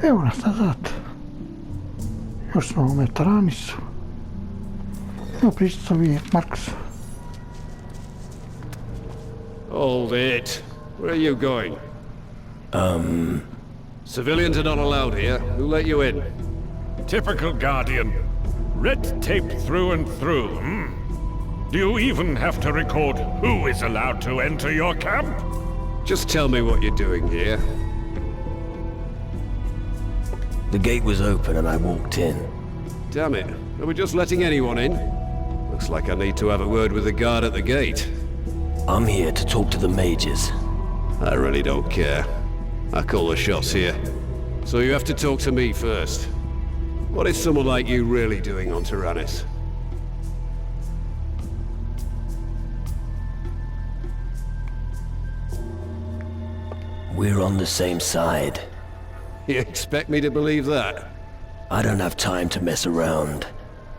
E unas назад. Još smo u Taranisu. Evo pristovi Marks. Hold it. Where are you going? Civilians are not allowed here. Who let you in? Typical Guardian. Red tape through and through, hmm? Do you even have to record who is allowed to enter your camp? Just tell me what you're doing here. The gate was open and I walked in. Damn it. Are we just letting anyone in? Looks like I need to have a word with the guard at the gate. I'm here to talk to the mages. I really don't care. I call the shots here. So you have to talk to me first. What is someone like you really doing on Taranis? We're on the same side. You expect me to believe that? I don't have time to mess around.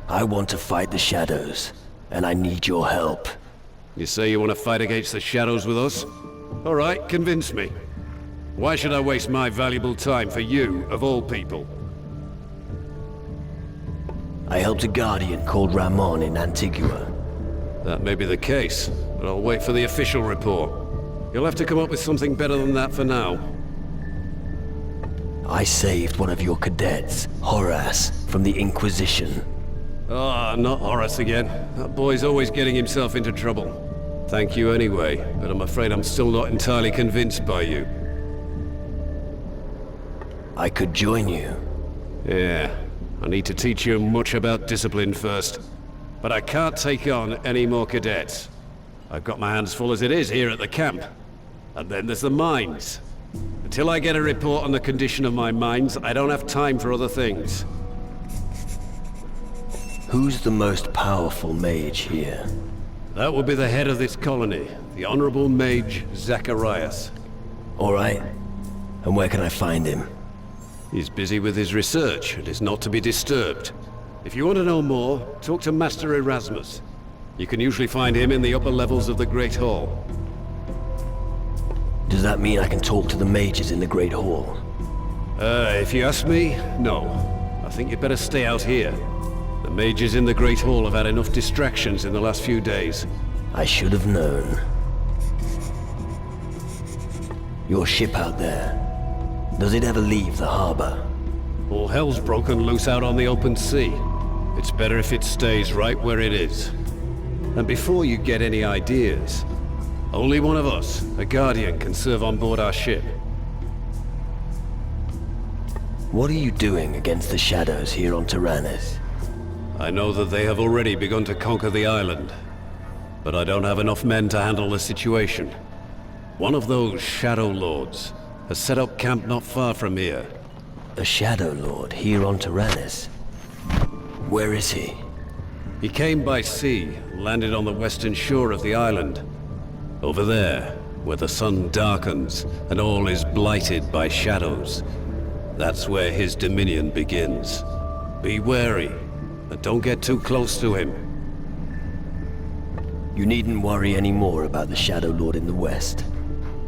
I want to fight the shadows, and I need your help. You say you want to fight against the shadows with us? All right, convince me. Why should I waste my valuable time for you, of all people? I helped a Guardian called Ramon in Antigua. That may be the case, but I'll wait for the official report. You'll have to come up with something better than that for now. I saved one of your cadets, Horace, from the Inquisition. Ah, not Horace again. That boy's always getting himself into trouble. Thank you anyway, but I'm afraid I'm still not entirely convinced by you. I could join you. Yeah, I need to teach you much about discipline first. But I can't take on any more cadets. I've got my hands full as it is here at the camp. And then there's the mines. Until I get a report on the condition of my mines, I don't have time for other things. Who's the most powerful mage here? That would be the head of this colony, the Honorable Mage Zacharias. All right. And where can I find him? He's busy with his research and is not to be disturbed. If you want to know more, talk to Master Erasmus. You can usually find him in the upper levels of the Great Hall. Does that mean I can talk to the mages in the Great Hall? If you ask me, no. I think you'd better stay out here. The mages in the Great Hall have had enough distractions in the last few days. I should have known. Your ship out there, does it ever leave the harbor? All hell's broken loose out on the open sea. It's better if it stays right where it is. And before you get any ideas, only one of us, a Guardian, can serve on board our ship. What are you doing against the shadows here on Taranis? I know that they have already begun to conquer the island, but I don't have enough men to handle the situation. One of those Shadow Lords has set up camp not far from here. A Shadow Lord here on Taranis? Where is he? He came by sea, landed on the western shore of the island. Over there, where the sun darkens and all is blighted by shadows. That's where his dominion begins. Be wary, and don't get too close to him. You needn't worry any more about the Shadow Lord in the west.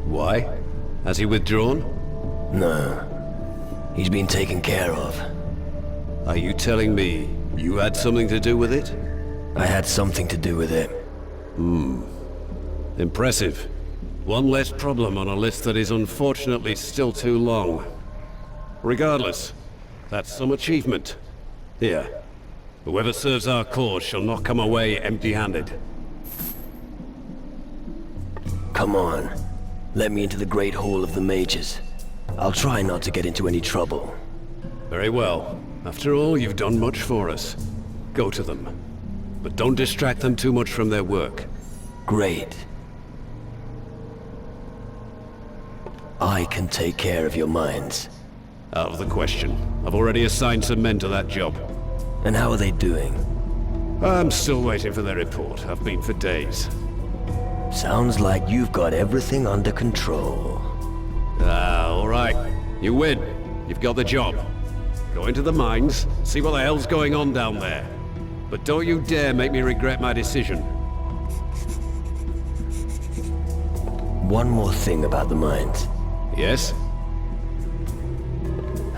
Why? Has he withdrawn? No. He's been taken care of. Are you telling me you had something to do with it? I had something to do with it. Impressive. One less problem on a list that is unfortunately still too long. Regardless, that's some achievement. Here, whoever serves our cause shall not come away empty-handed. Come on. Let me into the Great Hall of the Mages. I'll try not to get into any trouble. Very well. After all, you've done much for us. Go to them. But don't distract them too much from their work. Great. I can take care of your mines. Out of the question. I've already assigned some men to that job. And how are they doing? I'm still waiting for their report. I've been for days. Sounds like you've got everything under control. All right. You win. You've got the job. Go into the mines, see what the hell's going on down there. But don't you dare make me regret my decision. One more thing about the mines. Yes?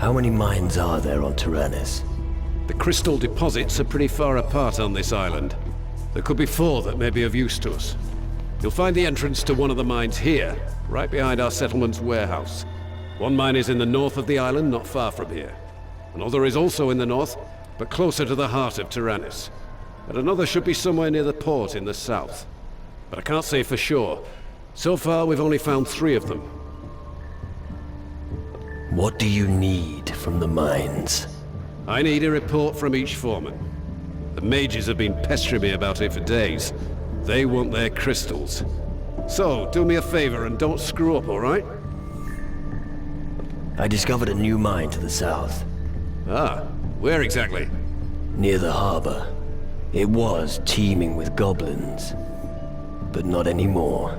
How many mines are there on Taranis? The crystal deposits are pretty far apart on this island. There could be 4 that may be of use to us. You'll find the entrance to one of the mines here, right behind our settlement's warehouse. One mine is in the north of the island, not far from here. Another is also in the north, but closer to the heart of Taranis. And another should be somewhere near the port in the south. But I can't say for sure. So far, we've only found 3 of them. What do you need from the mines? I need a report from each foreman. The mages have been pestering me about it for days. They want their crystals. So, do me a favor and don't screw up, alright? I discovered a new mine to the south, Ah, where exactly? near the harbor. It was teeming with goblins, but not anymore.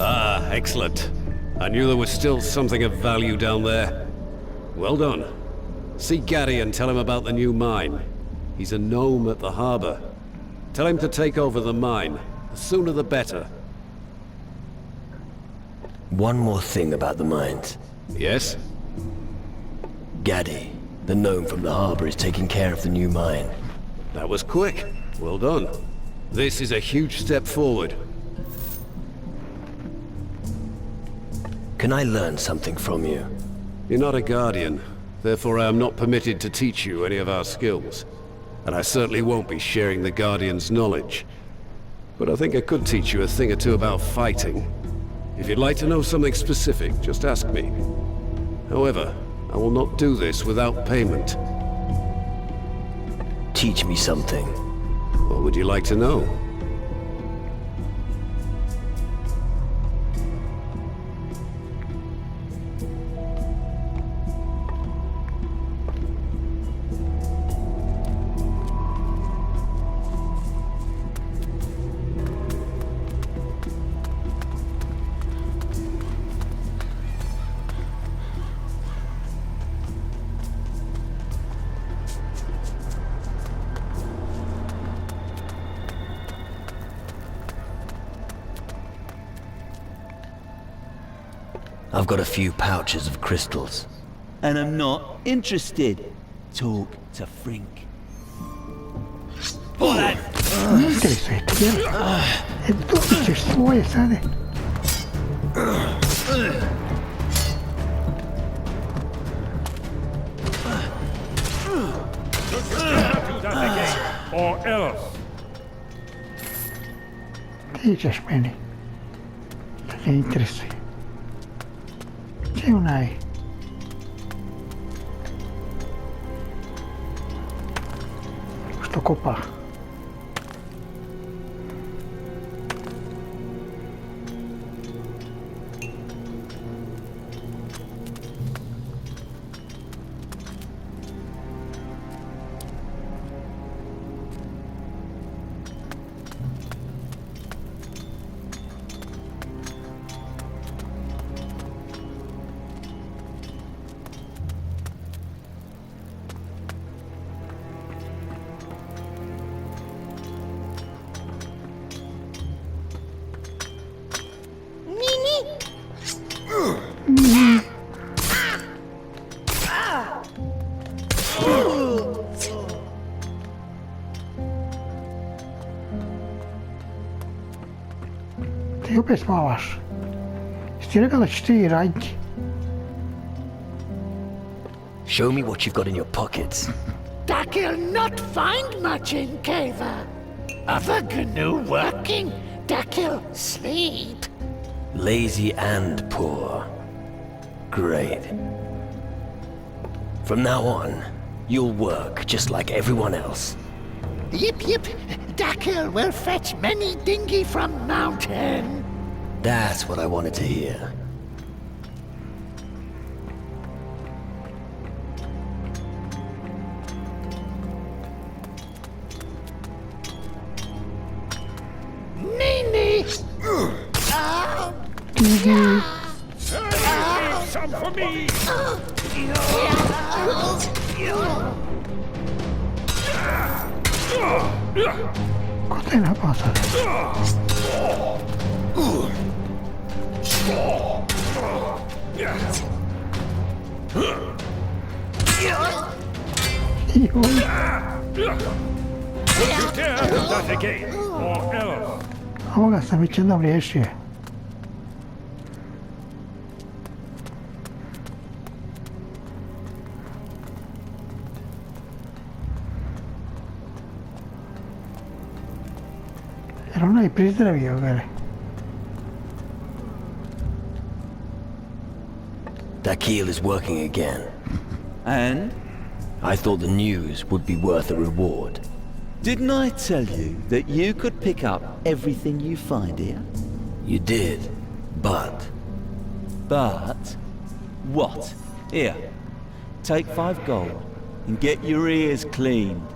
Ah, excellent. I knew there was still something of value down there. Well done. See Gaddy and tell him about the new mine. He's a gnome at the harbor. Tell him to take over the mine. The sooner the better. One more thing about the mines. Yes? Gaddy, the gnome from the harbor, is taking care of the new mine. That was quick. Well done. This is a huge step forward. Can I learn something from you? You're not a guardian. Therefore, I am not permitted to teach you any of our skills. And I certainly won't be sharing the Guardian's knowledge. But I think I could teach you a thing or two about fighting. If you'd like to know something specific, just ask me. However, I will not do this without payment. Teach me something. What would you like to know? I've got a few pouches of crystals. And I'm not interested. Talk to Frink. Mikkeli se ei tiedä. Et tuossa svoje sade. Or else. Kiitos meni. Tätä intressi. Se on näin. Onko kopa? Ti opet mavaš. Ti rekao da ćeš ti raditi. Show me what you've got in your pockets. Dak'll not find much in Cava. Other GNU working, Dak'll sleep. Lazy and poor. Great. From now on, you'll work just like everyone else. Yip yip, Dak'll will fetch many dinghy from mountain. That's what I wanted to hear. Nini! Some for me! Koteen hapasa. Oj, Don't you dare do that again, or else. ovoga sam već jednom riješio. Jer ona je prizdravio ga. That keel is working again. And? I thought the news would be worth a reward. Didn't I tell you that you could pick up everything you find here? You did, but... But... What? Here. Take 5 gold and get your ears cleaned.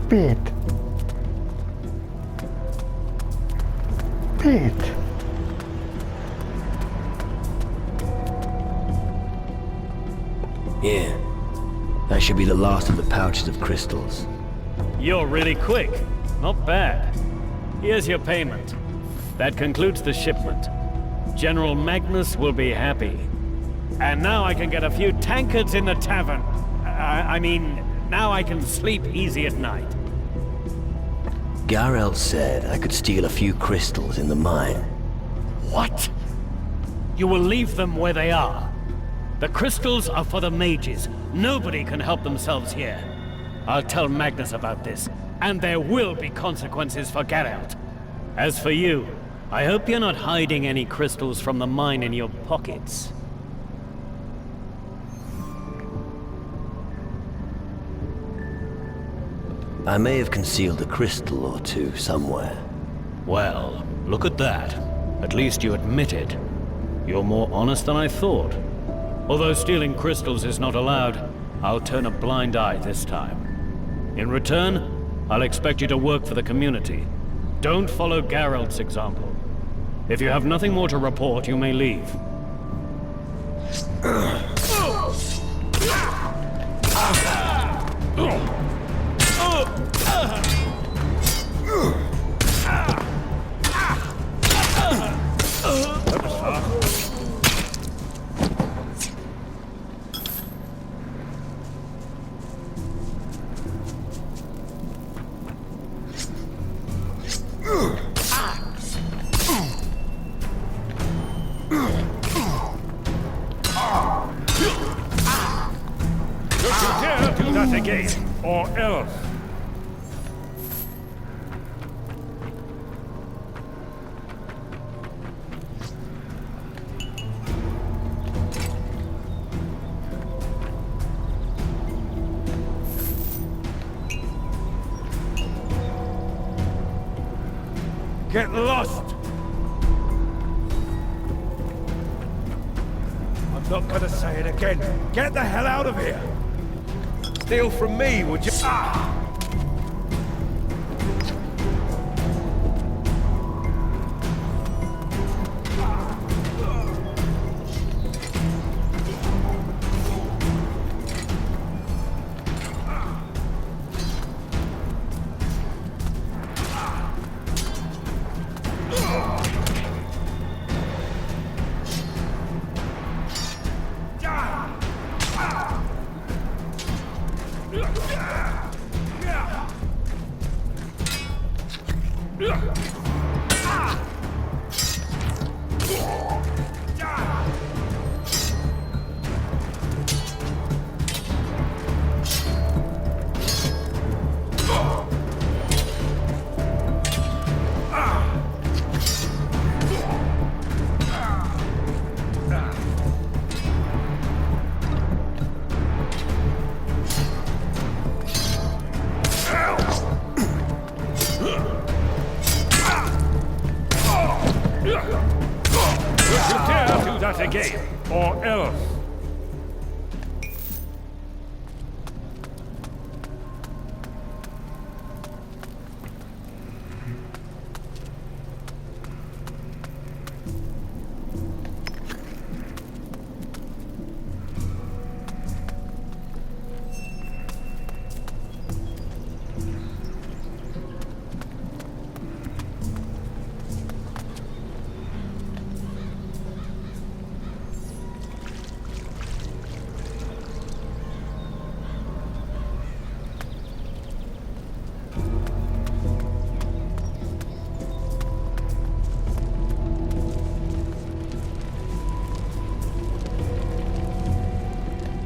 Pet. Pet. Yeah. That should be the last of the pouches of crystals. You're really quick. Not bad. Here's your payment. That concludes the shipment. General Magnus will be happy. And now I can get a few tankards in the tavern. I mean, now I can sleep easy at night. Garel said I could steal a few crystals in the mine. What? You will leave them where they are. The crystals are for the mages. Nobody can help themselves here. I'll tell Magnus about this, and there will be consequences for Geralt. As for you, I hope you're not hiding any crystals from the mine in your pockets. I may have concealed a crystal or two somewhere. Well, look at that. At least you admit it. You're more honest than I thought. Although stealing crystals is not allowed, I'll turn a blind eye this time. In return, I'll expect you to work for the community. Don't follow Geralt's example. If you have nothing more to report, you may leave. Don't you dare do that again, or else. Get lost! I'm not gonna say it again. Get the hell out of here! Steal from me, would you? Ah! You dare do that again, or else.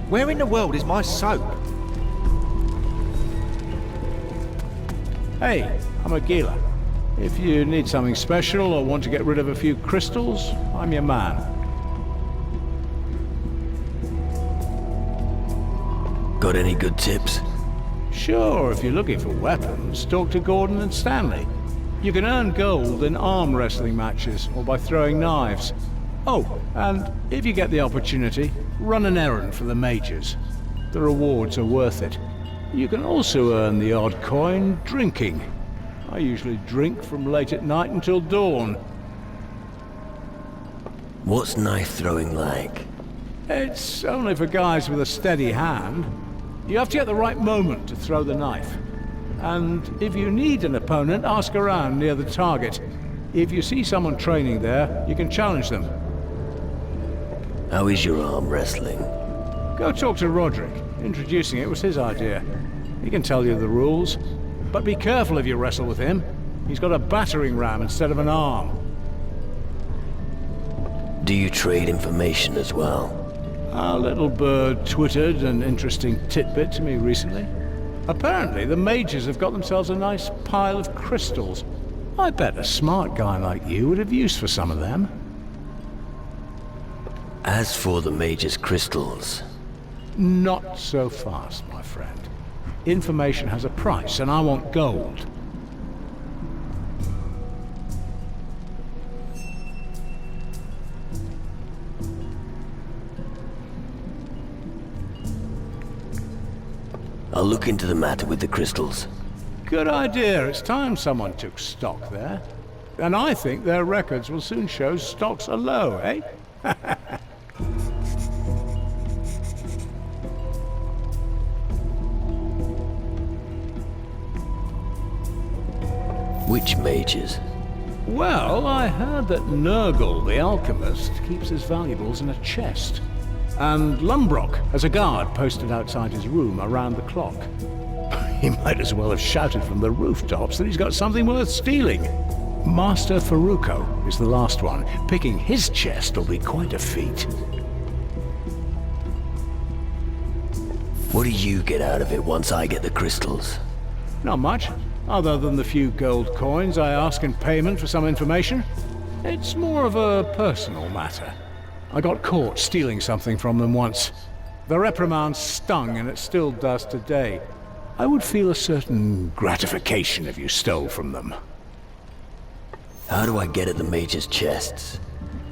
Where in the world is my soap? Hey, I'm a Gila. If you need something special or want to get rid of a few crystals, I'm your man. Got any good tips? Sure, if you're looking for weapons, talk to Gordon and Stanley. You can earn gold in arm wrestling matches or by throwing knives. Oh, and if you get the opportunity, run an errand for the mages. The rewards are worth it. You can also earn the odd coin drinking. I usually drink from late at night until dawn. What's knife throwing like? It's only for guys with a steady hand. You have to get the right moment to throw the knife. And if you need an opponent, ask around near the target. If you see someone training there, you can challenge them. How is your arm wrestling? Go talk to Roderick. Introducing it was his idea. He can tell you the rules. But be careful if you wrestle with him. He's got a battering ram instead of an arm. Do you trade information as well? Our little bird twittered an interesting tidbit to me recently. Apparently, the mages have got themselves a nice pile of crystals. I bet a smart guy like you would have use for some of them. As for the mage's crystals... Not so fast, my friend. Information has a price, and I want gold. I'll look into the matter with the crystals. Good idea. It's time someone took stock there. And I think their records will soon show stocks are low, eh? Which mages? Well, I heard that Nurgle, the alchemist, keeps his valuables in a chest. And Lumbrock has a guard posted outside his room around the clock. He might as well have shouted from the rooftops that he's got something worth stealing. Master Faruko is the last one. Picking his chest will be quite a feat. What do you get out of it once I get the crystals? Not much, other than the few gold coins I ask in payment for some information. It's more of a personal matter. I got caught stealing something from them once. The reprimand stung, and it still does today. I would feel a certain gratification if you stole from them. How do I get at the mage's chests?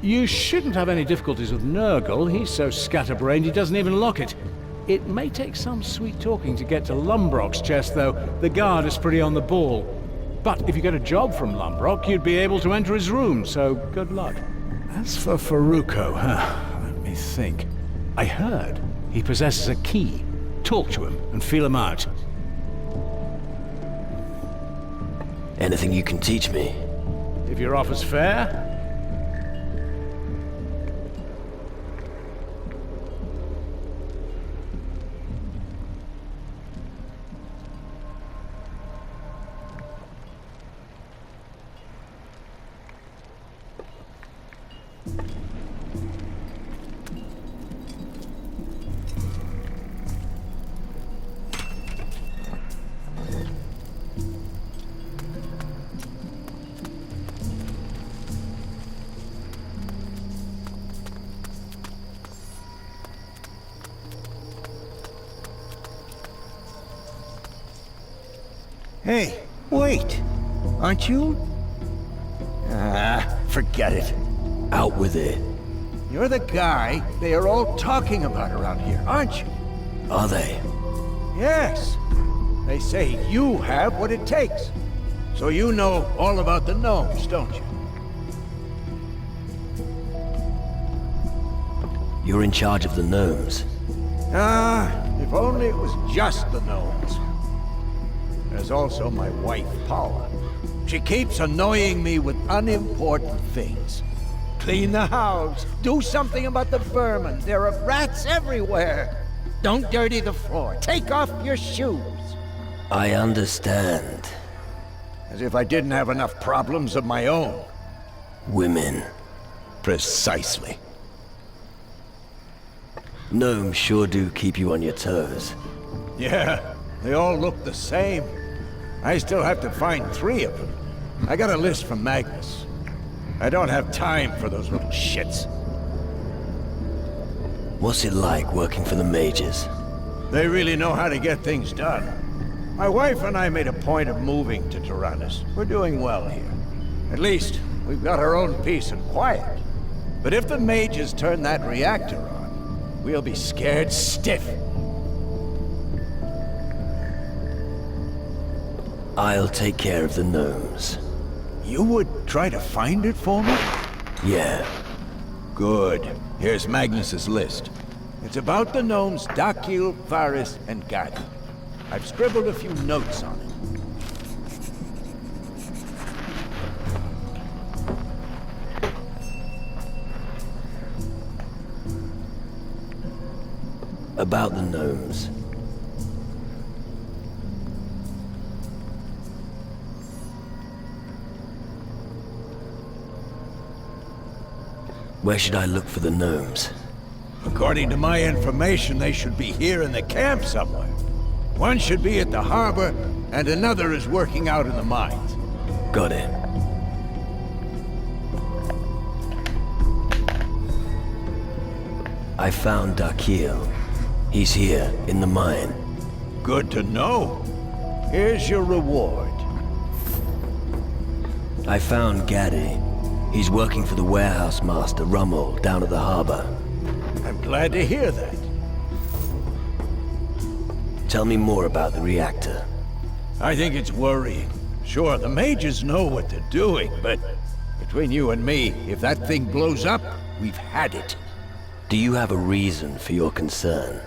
You shouldn't have any difficulties with Nurgle. He's so scatterbrained he doesn't even lock it. It may take some sweet talking to get to Lumbrock's chest, though. The guard is pretty on the ball. But if you get a job from Lumbrock, you'd be able to enter his room, so good luck. As for Faruko, let me think. I heard he possesses a key. Talk to him and feel him out. Anything you can teach me? If your offer's fair. Hey, wait. Aren't you? Forget it. Out with it. You're the guy they are all talking about around here, aren't you? Are they? Yes. They say you have what it takes. So you know all about the gnomes, don't you? You're in charge of the gnomes. If only it was just the gnomes. There's also my wife, Paula. She keeps annoying me with unimportant things. Clean the house. Do something about the vermin. There are rats everywhere. Don't dirty the floor. Take off your shoes. I understand. As if I didn't have enough problems of my own. Women. Precisely. Gnomes sure do keep you on your toes. Yeah, they all look the same. I still have to find 3 of them. I got a list from Magnus. I don't have time for those little shits. What's it like working for the mages? They really know how to get things done. My wife and I made a point of moving to Taranis. We're doing well here. At least, we've got our own peace and quiet. But if the mages turn that reactor on, we'll be scared stiff. I'll take care of the gnomes. You would try to find it for me? Yeah. Good. Here's Magnus's list. It's about the gnomes Dakil, Varys, and Gadi. I've scribbled a few notes on it. About the gnomes. Where should I look for the gnomes? According to my information, they should be here in the camp somewhere. One should be at the harbor, and another is working out in the mines. Got it. I found Dakil. He's here, in the mine. Good to know. Here's your reward. I found Gadi. He's working for the warehouse master, Rummel, down at the harbor. I'm glad to hear that. Tell me more about the reactor. I think it's worrying. Sure, the mages know what they're doing, but between you and me, if that thing blows up, we've had it. Do you have a reason for your concern?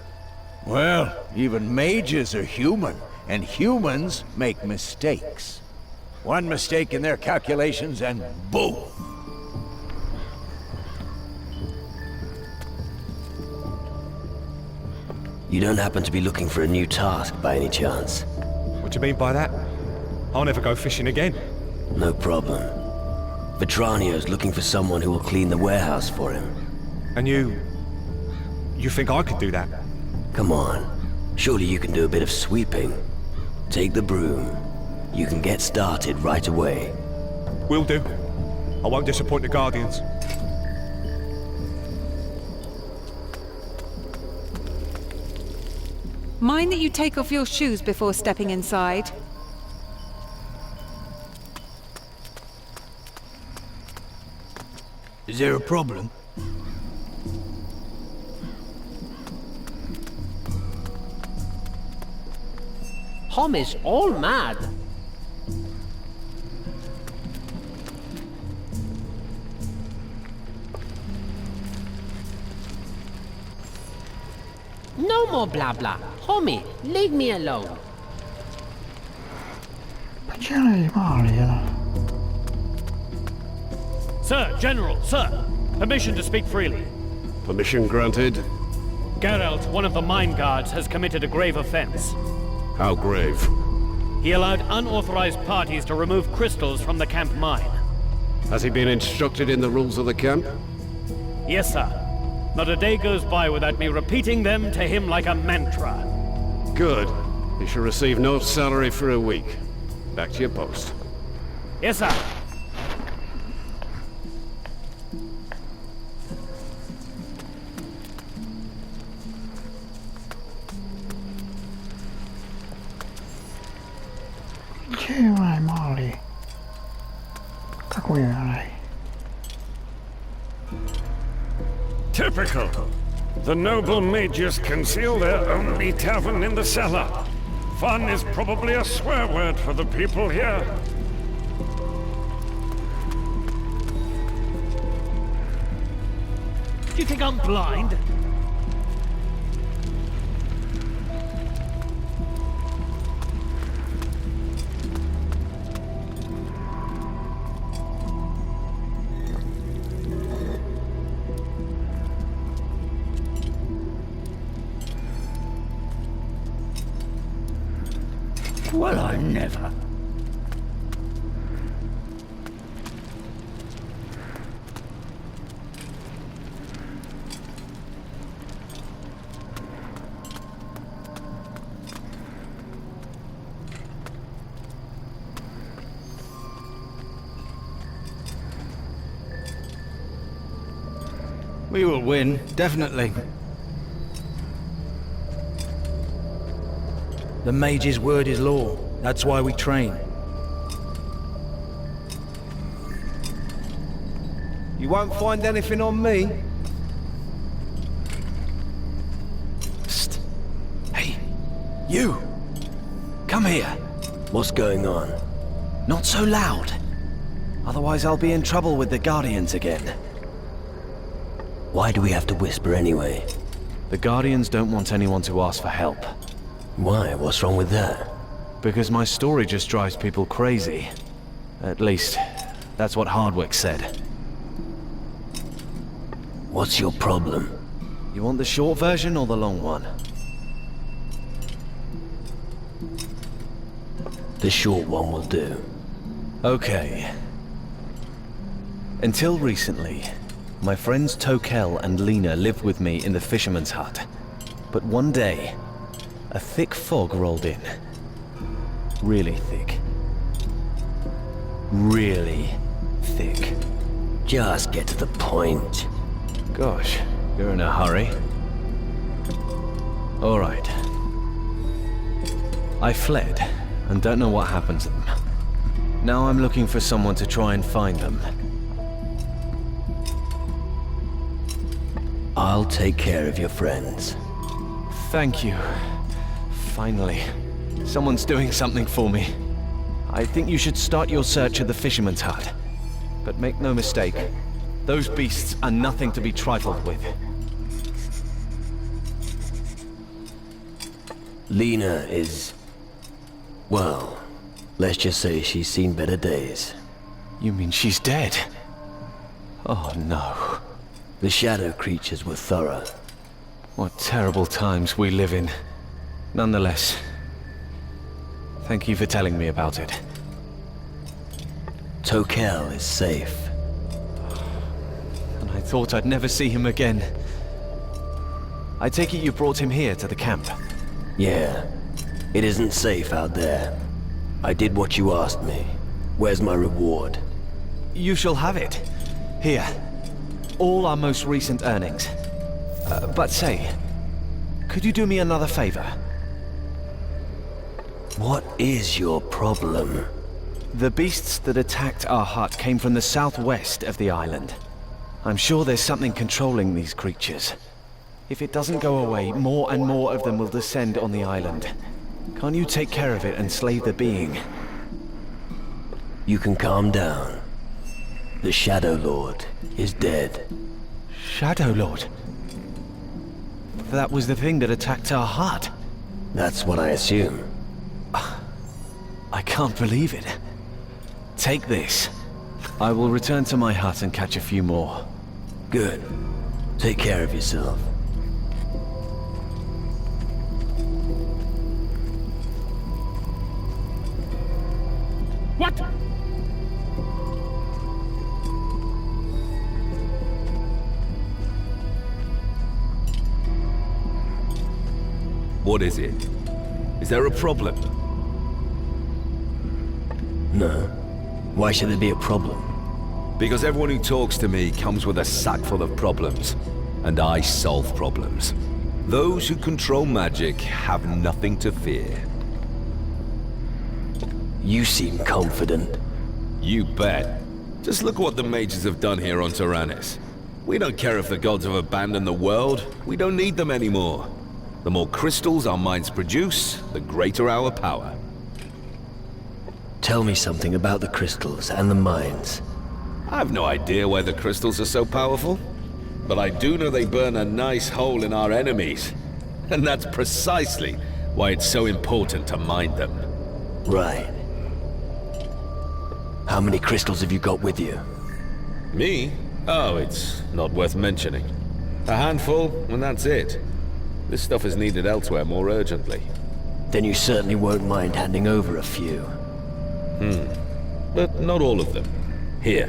Well, even mages are human, and humans make mistakes. One mistake in their calculations and boom! You don't happen to be looking for a new task by any chance? What do you mean by that? I'll never go fishing again. No problem. Vetranio's looking for someone who will clean the warehouse for him. And you think I could do that? Come on. Surely you can do a bit of sweeping. Take the broom. You can get started right away. Will do. I won't disappoint the Guardians. Mind that you take off your shoes before stepping inside. Is there a problem? Hom is all mad. No more blah blah. Homie, leave me alone. Sir, General, sir! Permission to speak freely. Permission granted. Geralt, one of the mine guards, has committed a grave offense. How grave? He allowed unauthorized parties to remove crystals from the camp mine. Has he been instructed in the rules of the camp? Yes, sir. Not a day goes by without me repeating them to him like a mantra. Good. You shall receive no salary for a week. Back to your post. Yes, sir. Typical. The noble mages conceal their only tavern in the cellar. Fun is probably a swear word for the people here. Do you think I'm blind? Well, I never. We will win, definitely. The mage's word is law. That's why we train. You won't find anything on me. Psst. Hey, you! Come here. What's going on? Not so loud. Otherwise I'll be in trouble with the Guardians again. Why do we have to whisper anyway? The Guardians don't want anyone to ask for help. Why? What's wrong with that? Because my story just drives people crazy. At least, that's what Hardwick said. What's your problem? You want the short version or the long one? The short one will do. Okay. Until recently, my friends Tokel and Lena lived with me in the fisherman's hut. But one day, a thick fog rolled in. Really thick. Really thick. Just get to the point. Gosh, you're in a hurry. All right. I fled, and don't know what happened to them. Now I'm looking for someone to try and find them. I'll take care of your friends. Thank you. Finally. Someone's doing something for me. I think you should start your search at the fisherman's hut. But make no mistake, those beasts are nothing to be trifled with. Lena is... well, let's just say she's seen better days. You mean she's dead? Oh no. The shadow creatures were thorough. What terrible times we live in. Nonetheless, thank you for telling me about it. Tokel is safe. And I thought I'd never see him again. I take it you brought him here to the camp? Yeah. It isn't safe out there. I did what you asked me. Where's my reward? You shall have it. Here. All our most recent earnings. But say, could you do me another favor? What is your problem? The beasts that attacked our hut came from the southwest of the island. I'm sure there's something controlling these creatures. If it doesn't go away, more and more of them will descend on the island. Can't you take care of it and slay the being? You can calm down. The Shadow Lord is dead. Shadow Lord? That was the thing that attacked our hut. That's what I assume. I can't believe it. Take this. I will return to my hut and catch a few more. Good. Take care of yourself. What? What is it? Is there a problem? No. Why should there be a problem? Because everyone who talks to me comes with a sack full of problems. And I solve problems. Those who control magic have nothing to fear. You seem confident. You bet. Just look what the mages have done here on Taranis. We don't care if the gods have abandoned the world. We don't need them anymore. The more crystals our minds produce, the greater our power. Tell me something about the crystals and the mines. I have no idea why the crystals are so powerful. But I do know they burn a nice hole in our enemies. And that's precisely why it's so important to mine them. Right. How many crystals have you got with you? Me? Oh, it's not worth mentioning. A handful, and that's it. This stuff is needed elsewhere more urgently. Then you certainly won't mind handing over a few. But not all of them. Here.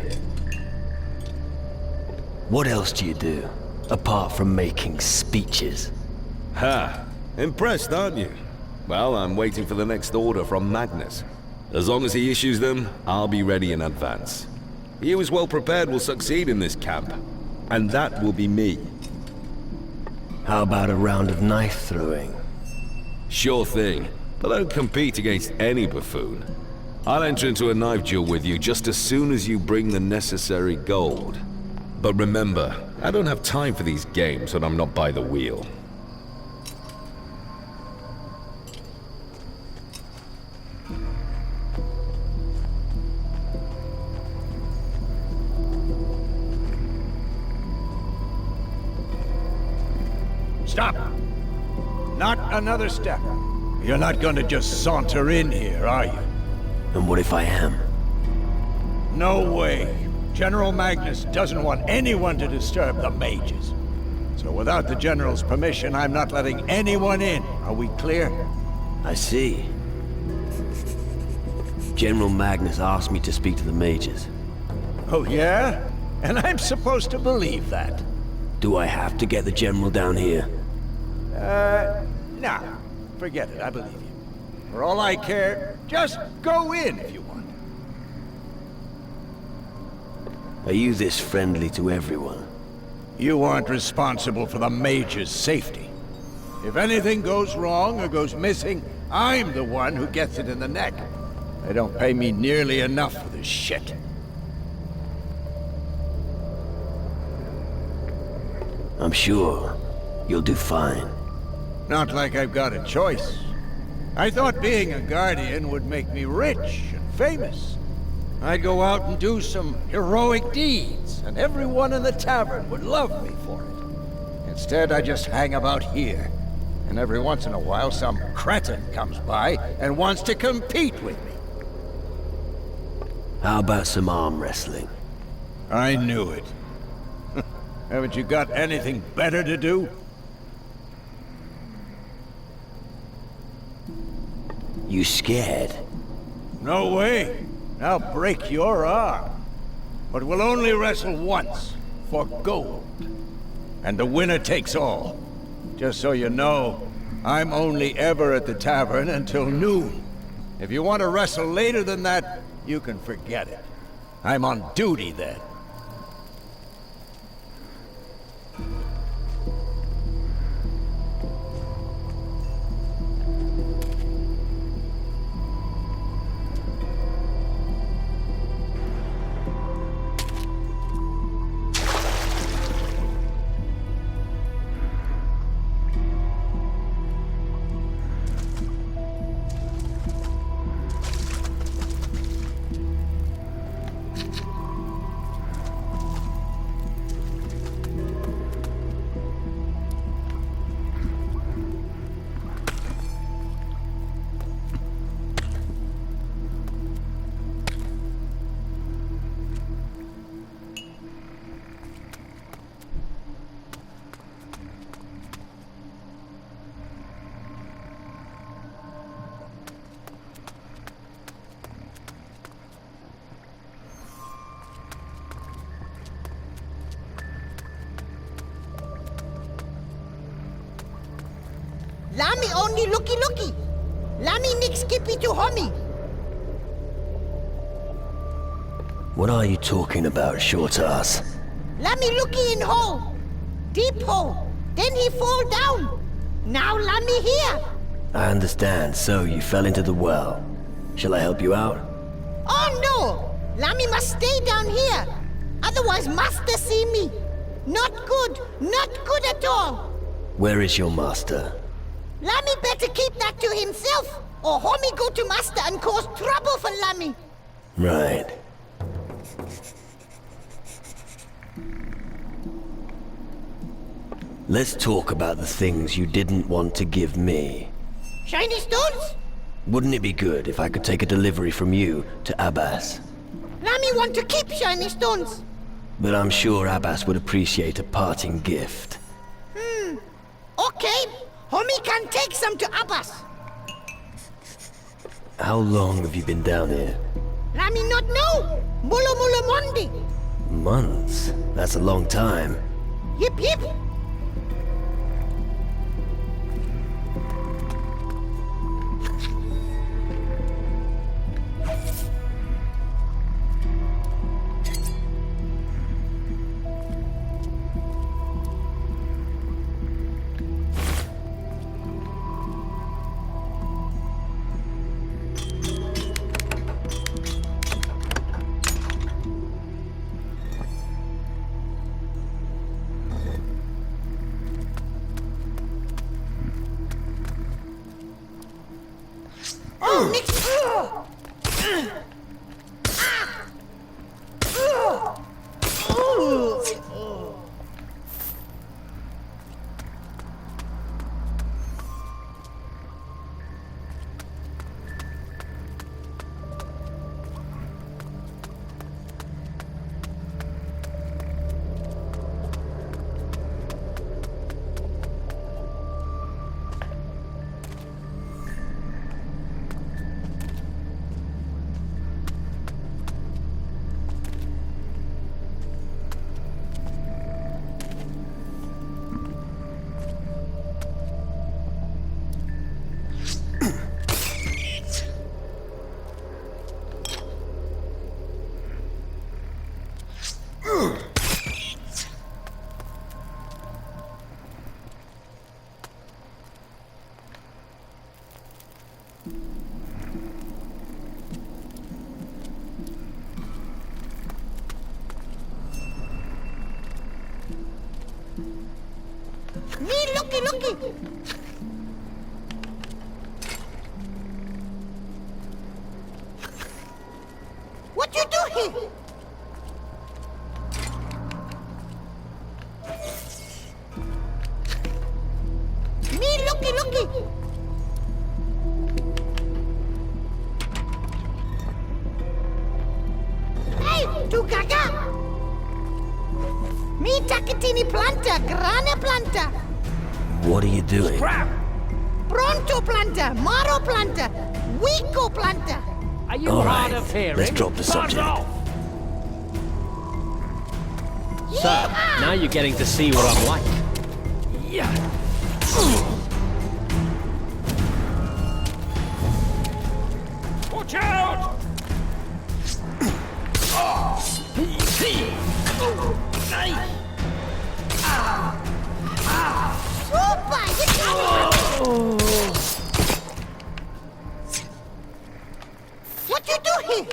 What else do you do, apart from making speeches? Ha! Impressed, aren't you? Well, I'm waiting for the next order from Magnus. As long as he issues them, I'll be ready in advance. He who is well prepared will succeed in this camp. and that will be me. How about a round of knife throwing? Sure thing, but I don't compete against any buffoon. I'll enter into a knife duel with you just as soon as you bring the necessary gold. But remember, I don't have time for these games when I'm not by the wheel. Stop! Not another step. You're not going to just saunter in here, are you? And what if I am? No way. General Magnus doesn't want anyone to disturb the mages. So without the General's permission, I'm not letting anyone in. Are we clear? I see. General Magnus asked me to speak to the mages. Oh, yeah? And I'm supposed to believe that? Do I have to get the General down here? Nah. Forget it, I believe you. For all I care, just go in if you want. Are you this friendly to everyone? You aren't responsible for the mage's safety. If anything goes wrong or goes missing, I'm the one who gets it in the neck. They don't pay me nearly enough for this shit. I'm sure you'll do fine. Not like I've got a choice. I thought being a Guardian would make me rich and famous. I'd go out and do some heroic deeds, and everyone in the tavern would love me for it. Instead, I just hang about here. And every once in a while, some cretin comes by and wants to compete with me. How about some arm wrestling? I knew it. Haven't you got anything better to do? You scared? No way. I'll break your arm. But we'll only wrestle once, for gold. And the winner takes all. Just so you know, I'm only ever at the tavern until noon. If you want to wrestle later than that, you can forget it. I'm on duty then. Lami only looky. Lami nick skippy to homie. What are you talking about, short ass? Lami looky in hole. Deep hole. Then he fall down. Now Lami here. I understand, so you fell into the well. Shall I help you out? Oh no! Lami must stay down here. Otherwise master see me. Not good at all. Where is your master? Lami better keep that to himself, or homie go to master and cause trouble for Lami. Right. Let's talk about the things you didn't want to give me. Shiny stones? Wouldn't it be good if I could take a delivery from you to Abbas? Lami want to keep shiny stones. But I'm sure Abbas would appreciate a parting gift. Okay. Homie can take some to Abbas. How long have you been down here? Lami not know. Mulo Mondi. Months? That's a long time. Yip. No, niks. Me, looky. What you do here? Me, looky. Hey, tu gaga. Me takitini planta, grana planta. What are you doing? Pronto planta, maro planta, wico planta. Are you All hard right, of hearing? let's drop the subject. So, now you're getting to see what I'm like. Yeah. Watch out! Super, you got it. What you do here?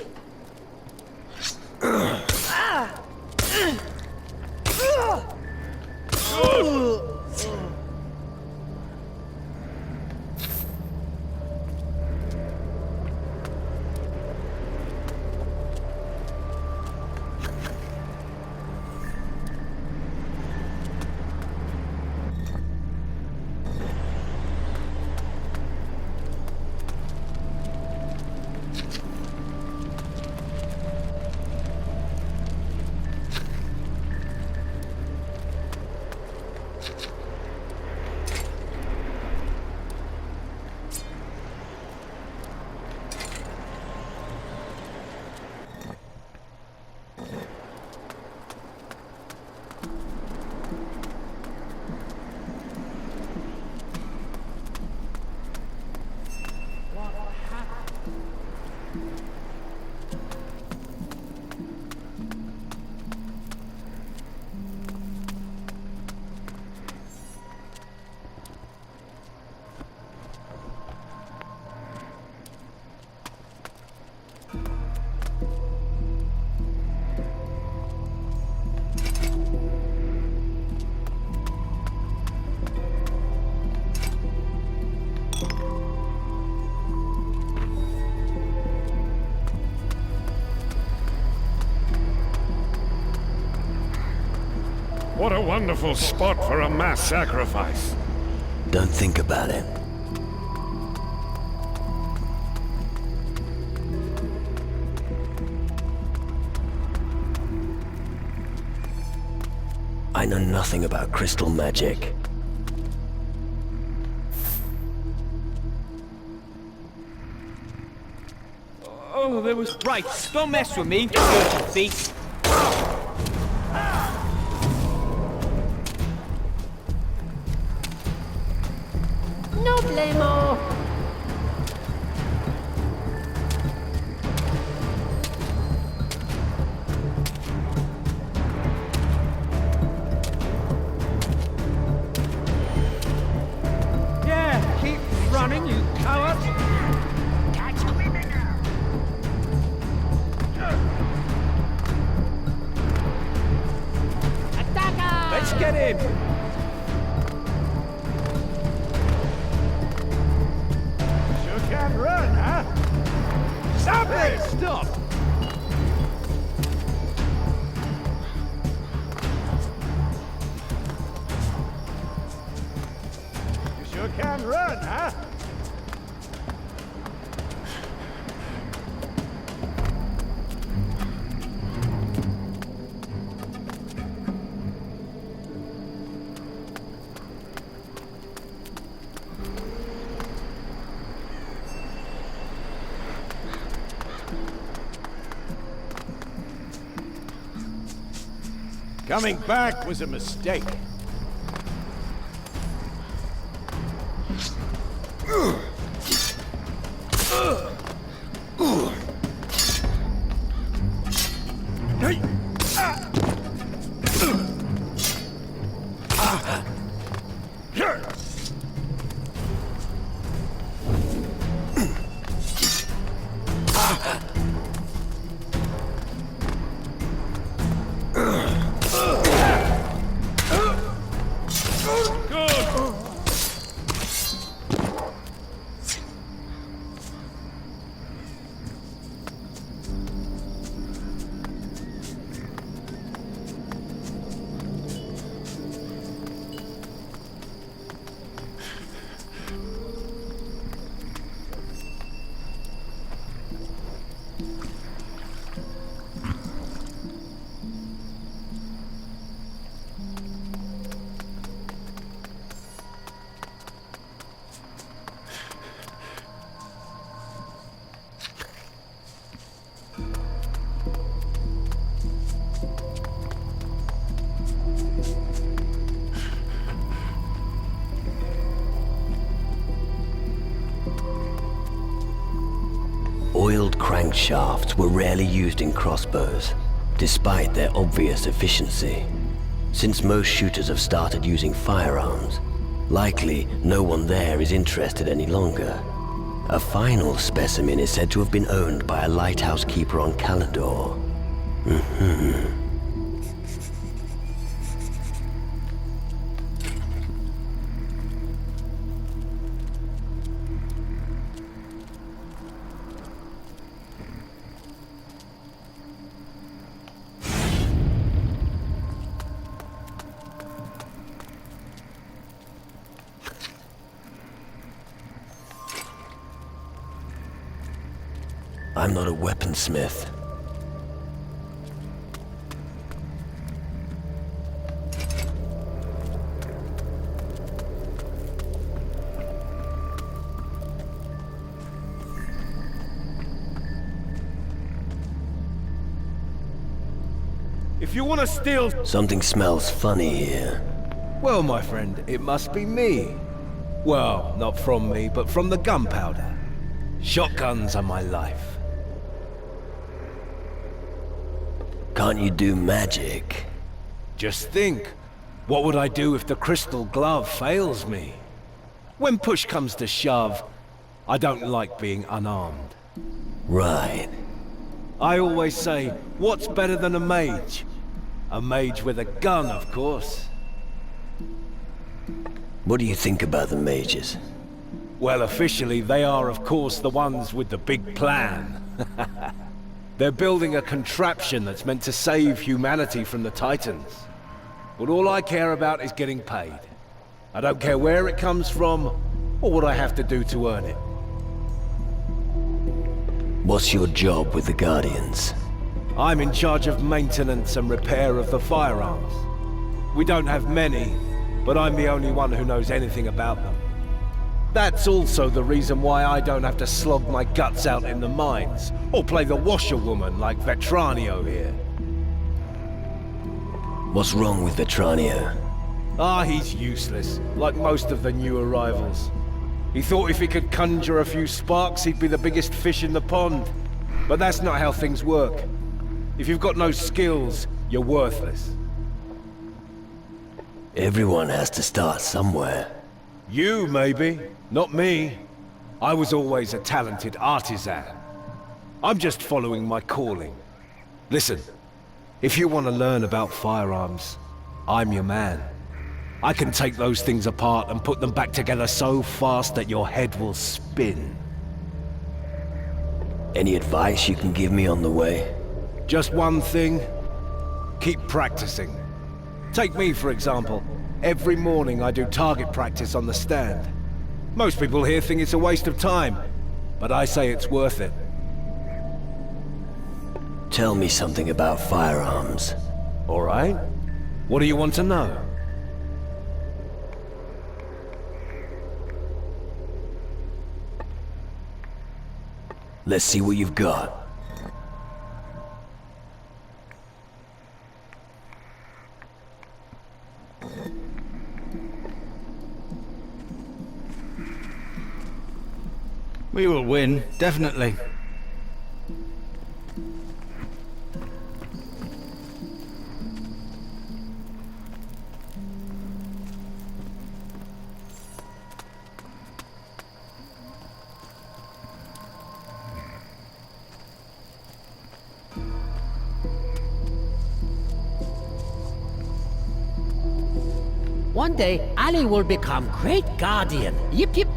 What a wonderful spot for a mass sacrifice. Don't think about it. I know nothing about crystal magic. Oh, there was... Right, don't mess with me, dirty thief. No blamo. Yeah, keep running, you coward. Let's get him! Stop! You sure can run, huh? Coming back was a mistake. Oiled crankshafts were rarely used in crossbows, despite their obvious efficiency. Since most shooters have started using firearms, likely no one there is interested any longer. A final specimen is said to have been owned by a lighthouse keeper on Calendor. I'm not a weaponsmith. If you want to steal... Something smells funny here. Well, my friend, it must be me. Well, not from me, but from the gunpowder. Shotguns are my life. Can't you do magic? Just think, what would I do if the crystal glove fails me? When push comes to shove, I don't like being unarmed. Right. I always say, what's better than a mage? A mage with a gun, of course. What do you think about the mages? Well, officially, they are, of course, the ones with the big plan. They're building a contraption that's meant to save humanity from the Titans. But all I care about is getting paid. I don't care where it comes from, or what I have to do to earn it. What's your job with the Guardians? I'm in charge of maintenance and repair of the firearms. We don't have many, but I'm the only one who knows anything about them. That's also the reason why I don't have to slog my guts out in the mines, or play the washerwoman like Vetranio here. What's wrong with Vetranio? Ah, he's useless, like most of the new arrivals. He thought if he could conjure a few sparks, he'd be the biggest fish in the pond. But that's not how things work. If you've got no skills, you're worthless. Everyone has to start somewhere. You, maybe. Not me. I was always a talented artisan. I'm just following my calling. Listen, if you want to learn about firearms, I'm your man. I can take those things apart and put them back together so fast that your head will spin. Any advice you can give me on the way? Just one thing. Keep practicing. Take me, for example. Every morning I do target practice on the stand. Most people here think it's a waste of time, but I say it's worth it. Tell me something about firearms. All right. What do you want to know? Let's see what you've got. We will win, definitely. One day, Ali will become great guardian. Yip yip.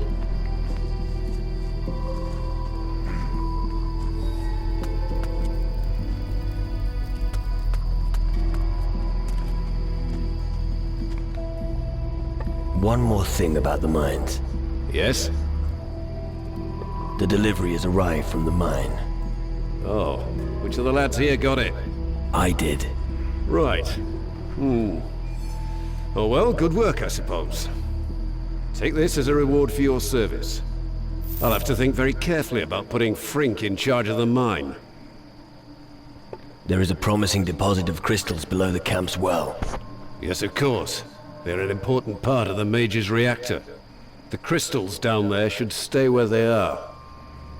One more thing about the mines. Yes? The delivery has arrived from the mine. Oh, which of the lads here got it? I did. Right. Oh well, good work, I suppose. Take this as a reward for your service. I'll have to think very carefully about putting Frink in charge of the mine. There is a promising deposit of crystals below the camp's well. Yes, of course. They're an important part of the Mage's reactor. The crystals down there should stay where they are.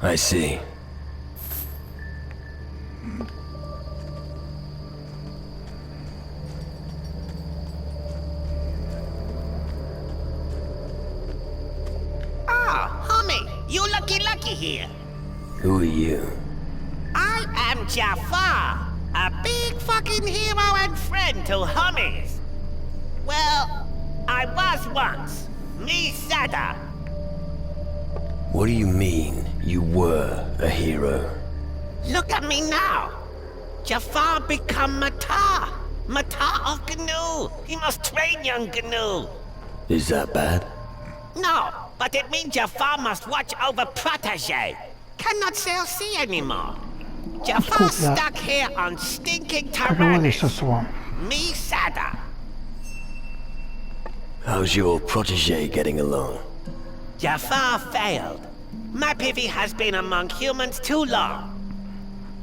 I see. You lucky here. Who are you? I am Jafar, a big fucking hero and friend to homies. Well, I was once. Me Sada. What do you mean, you were a hero? Look at me now. Jafar become Matar. Matar of Gnu. He must train young Gnu. Is that bad? No, but it means Jafar must watch over Protege. Cannot sail sea anymore. Jafar stuck here on stinking Taranis. Me Sada. How's your protege getting along? Jafar failed. My Pivy has been among humans too long.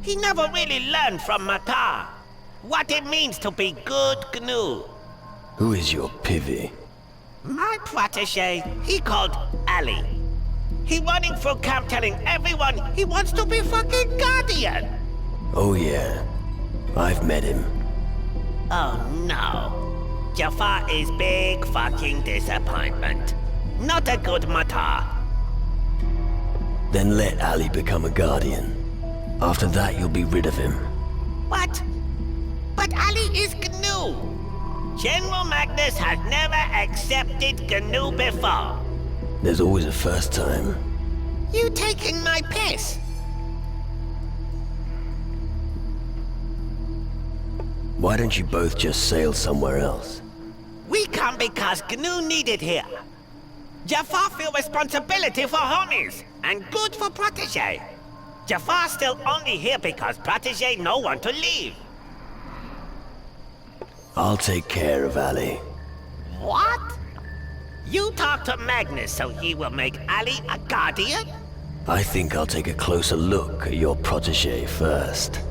He never really learned from Matar what it means to be good Gnu. Who is your Pivy? My protege, he called Ali. He running through camp telling everyone he wants to be fucking guardian. Oh yeah, I've met him. Oh no. Jafar is big fucking disappointment. Not a good Matar. Then let Ali become a guardian. After that, you'll be rid of him. What? But Ali is Gnu. General Magnus has never accepted Gnu before. There's always a first time. You taking my piss? Why don't you both just sail somewhere else? We come because Gnu needed here. Jafar feel responsibility for homies, and good for Protege. Jafar still only here because Protege no want to leave. I'll take care of Ali. What? You talk to Magnus so he will make Ali a guardian? I think I'll take a closer look at your protege first.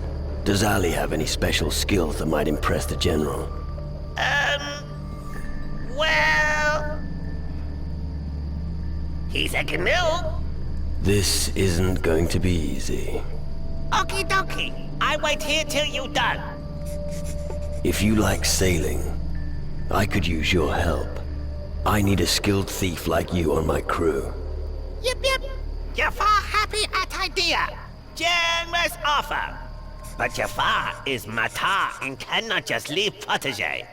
Does Ali have any special skills that might impress the General? Well... he's a Gnu. This isn't going to be easy. Okie dokie. I wait here till you done. If you like sailing, I could use your help. I need a skilled thief like you on my crew. Yep, yep. Jafar happy at idea. Generous offer. But Jafar is Matar and cannot just leave Protege.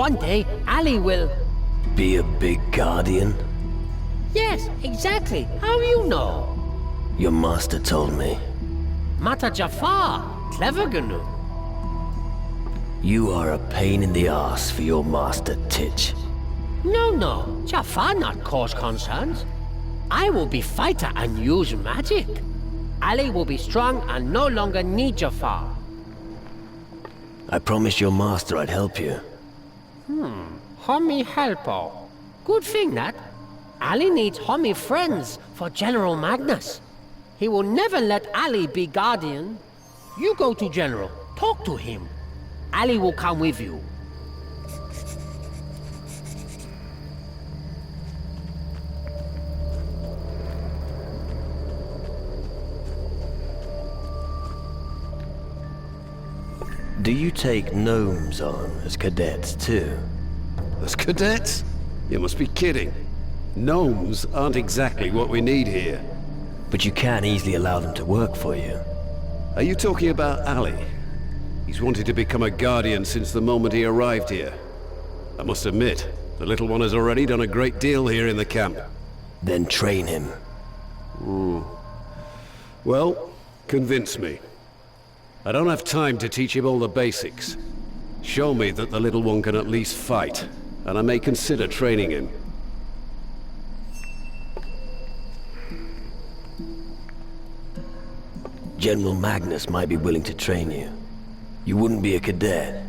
one day Ali will... Be a big guardian? Yes, exactly. How you know? Your master told me. Mata Jafar. Clever Gnu. You are a pain in the ass for your master, Titch. No. Jafar not cause concerns. I will be fighter and use magic. Ali will be strong and no longer need Jafar. I promised your master I'd help you. Homie helpo. Good thing that. Ali needs homie friends for General Magnus. He will never let Ali be guardian. You go to General, talk to him. Ali will come with you. Do you take gnomes on as cadets too? As cadets? You must be kidding. Gnomes aren't exactly what we need here. But you can easily allow them to work for you. Are you talking about Ali? He's wanted to become a guardian since the moment he arrived here. I must admit, the little one has already done a great deal here in the camp. Then train him. Well, convince me. I don't have time to teach him all the basics. Show me that the little one can at least fight, and I may consider training him. General Magnus might be willing to train you. You wouldn't be a cadet,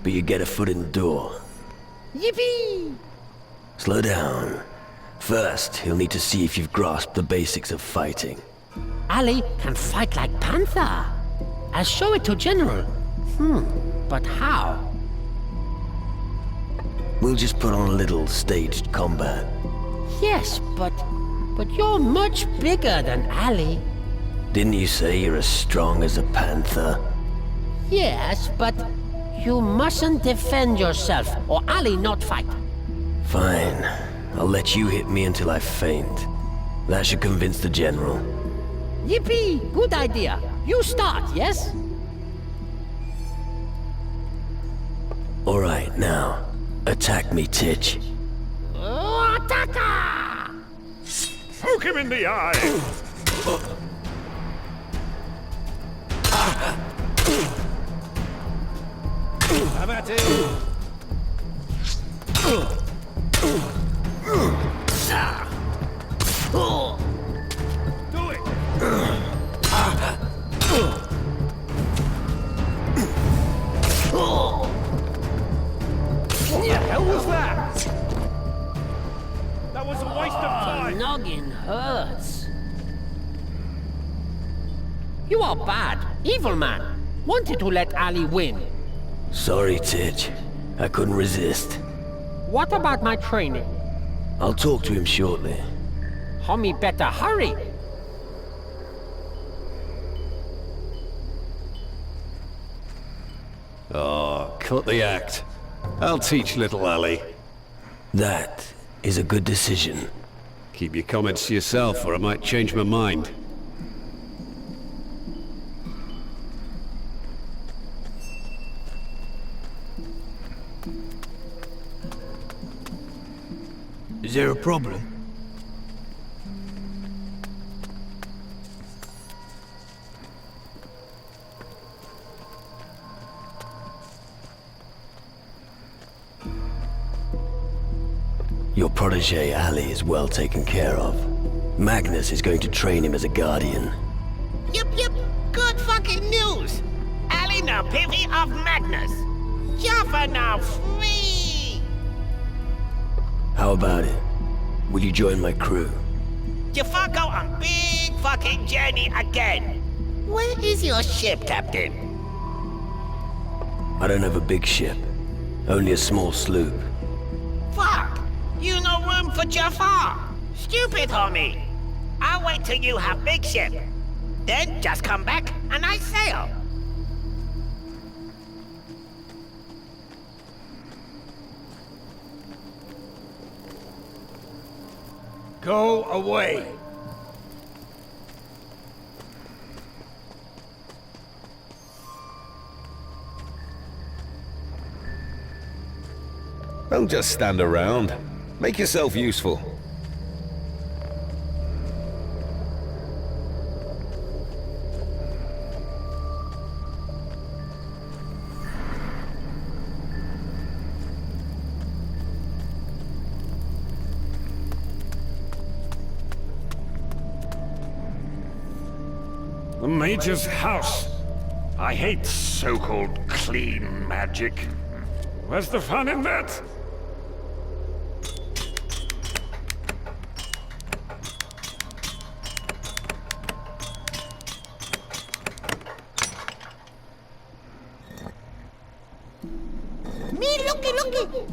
but you get a foot in the door. Yippee! Slow down. First, he'll need to see if you've grasped the basics of fighting. Ali can fight like Panther. I'll show it to General. But how? We'll just put on a little staged combat. Yes, but you're much bigger than Ali. Didn't you say you're as strong as a panther? Yes, but you mustn't defend yourself, or Ali not fight. Fine. I'll let you hit me until I faint. That should convince the general. Yippee! Good idea. You start, yes? All right, now. Attack me, Titch. Attacka! Poke him in the eye! I'm at it! Do it! What the hell was that? That was a waste of time! Noggin hurts. You are bad, evil man. Wanted to let Ali win. Sorry, Titch. I couldn't resist. What about my training? I'll talk to him shortly. Homie better hurry. Oh, cut the act. I'll teach little Ali. That is a good decision. Keep your comments to yourself, or I might change my mind. Is there a problem? Your protege, Ali, is well taken care of. Magnus is going to train him as a guardian. Yep. Good fucking news. Ali now pivy of Magnus. Jaffa now free. How about it? Will you join my crew? Jaffa go on big fucking journey again. Where is your ship, Captain? I don't have a big ship. Only a small sloop. Fuck. You no room for Jafar. Stupid, homie. I'll wait till you have big ship. Then just come back and I sail. Go away. Don't just stand around. Make yourself useful. The Mage's house. I hate so-called clean magic. Where's the fun in that? Me looky!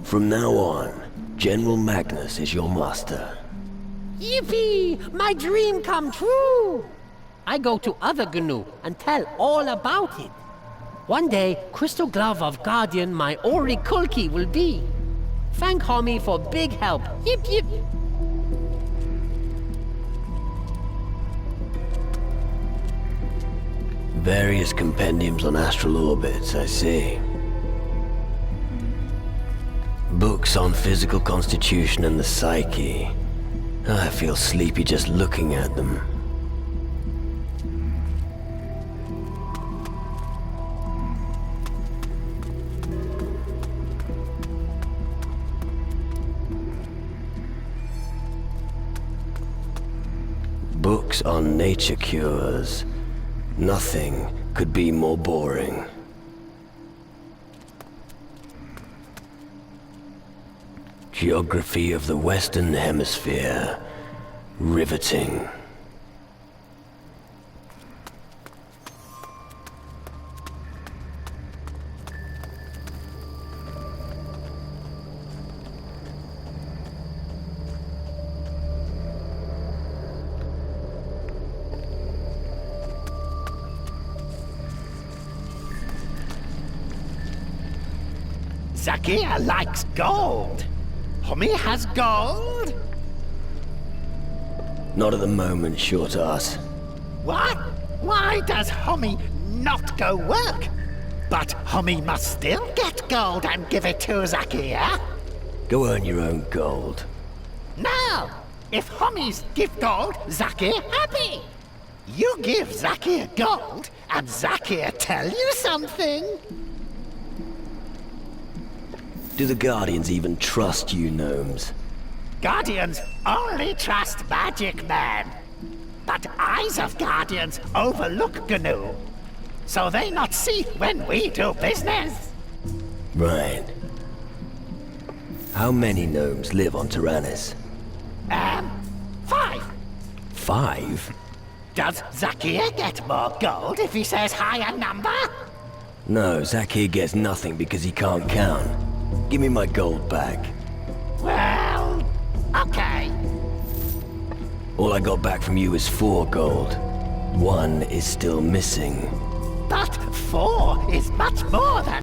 From now on, General Magnus is your master. Yippee! My dream come true! I go to other GNU and tell all about it. One day, Crystal Glove of Guardian my Ori Kulki will be. Thank Homie for big help. Yip yip! Various compendiums on astral orbits, I see. Books on physical constitution and the psyche. I feel sleepy just looking at them. Books on nature cures. Nothing could be more boring. Geography of the Western Hemisphere. Riveting. Zakia likes gold. Homie has gold? Not at the moment, short ass. What? Why does Homie not go work? But Homie must still get gold and give it to Zakia. Go earn your own gold. No! If Homies give gold, Zakia happy. You give Zakia gold, and Zakia tell you something. Do the Guardians even trust you, gnomes? Guardians only trust Magic Man. But eyes of Guardians overlook GNU. So they not see when we do business. Right. How many gnomes live on Taranis? 5. 5? Does Zakia get more gold if he says higher number? No, Zakir gets nothing because he can't count. Give me my gold back. Well, okay. All I got back from you is 4 gold. 1 is still missing. But 4 is much more than